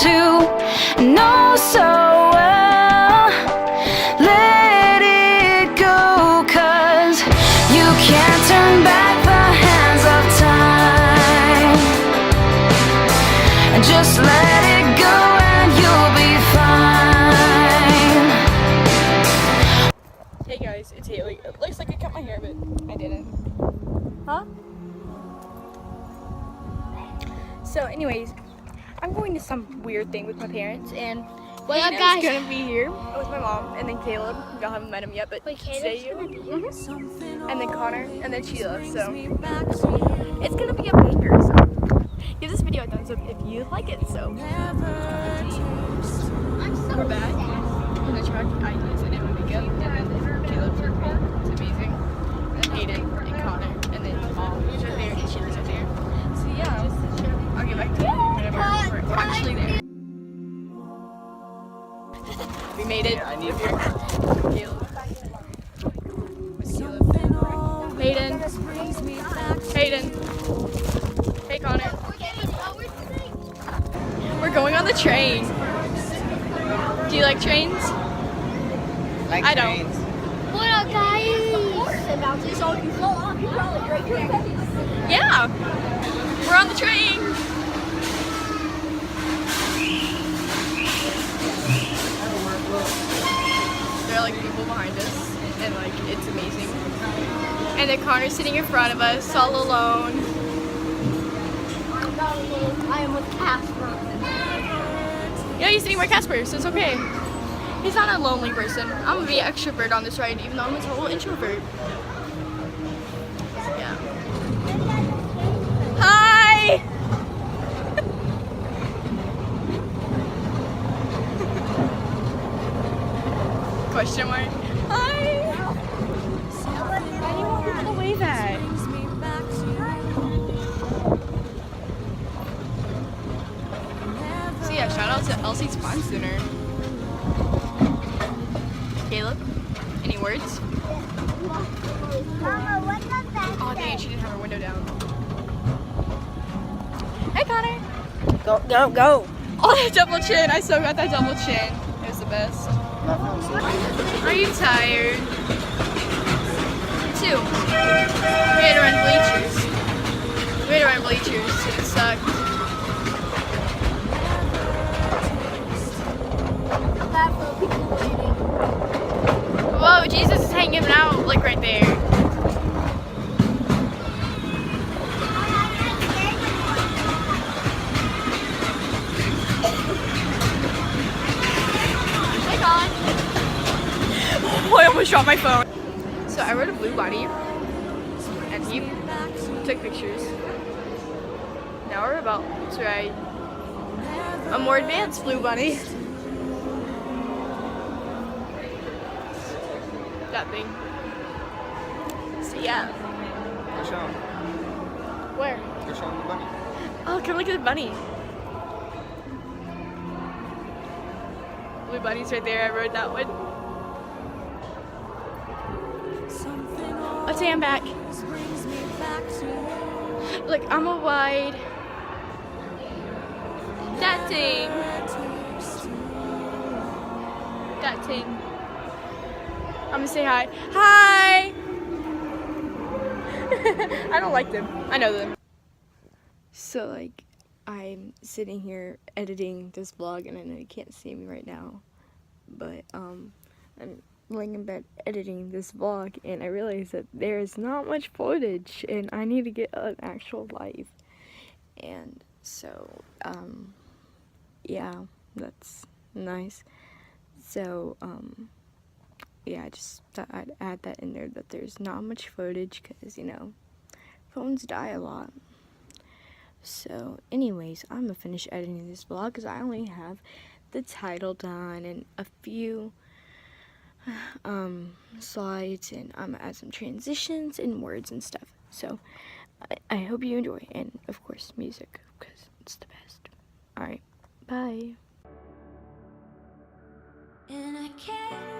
to know so well. Let it go, 'cause you can't turn back the hands of time. Just let it go and you'll be fine. Hey guys, it's Haley. It looks like I cut my hair, but I didn't. Huh? So anyways, I'm going to some weird thing with my parents, and What up, Hayden's guys? gonna be here with my mom, and then Caleb. Y'all haven't met him yet, but Wait, today Caleb's you. gonna be here? And then Connor, and then Sheila. So it's gonna be a banger. So give this video a thumbs up if you like it. So we're back. And the truck I use it in my makeup, and then Caleb's her phone. It's amazing. And then Hayden and Connor, and then mom who's right there, and Sheila's right there. So yeah, I'll get back to you whenever we're actually there. We made it. I need here. Caleb. Hayden. Hayden. Hey Connor. We're going on the train. Do you like trains? Like I don't. trains. What up, guys? Yeah. We're on the train. There are like people behind us, and like it's amazing. And then Connor's sitting in front of us, all alone. I am with Casper. Yeah, he's sitting where Casper, so it's okay. He's not a lonely person. I'm gonna be an extrovert on this ride, even though I'm a total introvert. Yeah. Hi! Question mark. Hi! Why do you want people to wave at? So yeah, shout out to Elsie Sponsor. Caleb, any words? Mama, what does that Oh dang, she didn't have her window down. Hey Connor! Go, go, go. Oh, that double chin! I so got that double chin. It was the best. Are you tired? Me too. We had to run bleachers. We had to run bleachers. It sucked. Whoa, Jesus is hanging out like right there. Hey, Colin. Oh, I almost dropped my phone. So I rode a blue bunny, and he took pictures. Now we're about to ride a more advanced blue bunny. That thing. So yeah. Go show 'em. Where? Go show 'em the bunny. Oh, come look at the bunny. Blue bunny's right there. I rode that one. Otay, I'm back. Look, I'm a wide. That thing. That thing. I'm gonna say hi. Hi! I don't like them. I know them. So like, I'm sitting here editing this vlog, and I know you can't see me right now, but I'm laying in bed editing this vlog, and I realized that there is not much footage, and I need to get an actual life. And so yeah, that's nice. So yeah, I just thought I'd add that in there, that there's not much footage because, you know, phones die a lot. So anyways, I'm gonna finish editing this vlog because I only have the title done and a few slides, and I'm gonna add some transitions and words and stuff. So I hope you enjoy, and of course music, because it's the best. Alright, bye. And I can't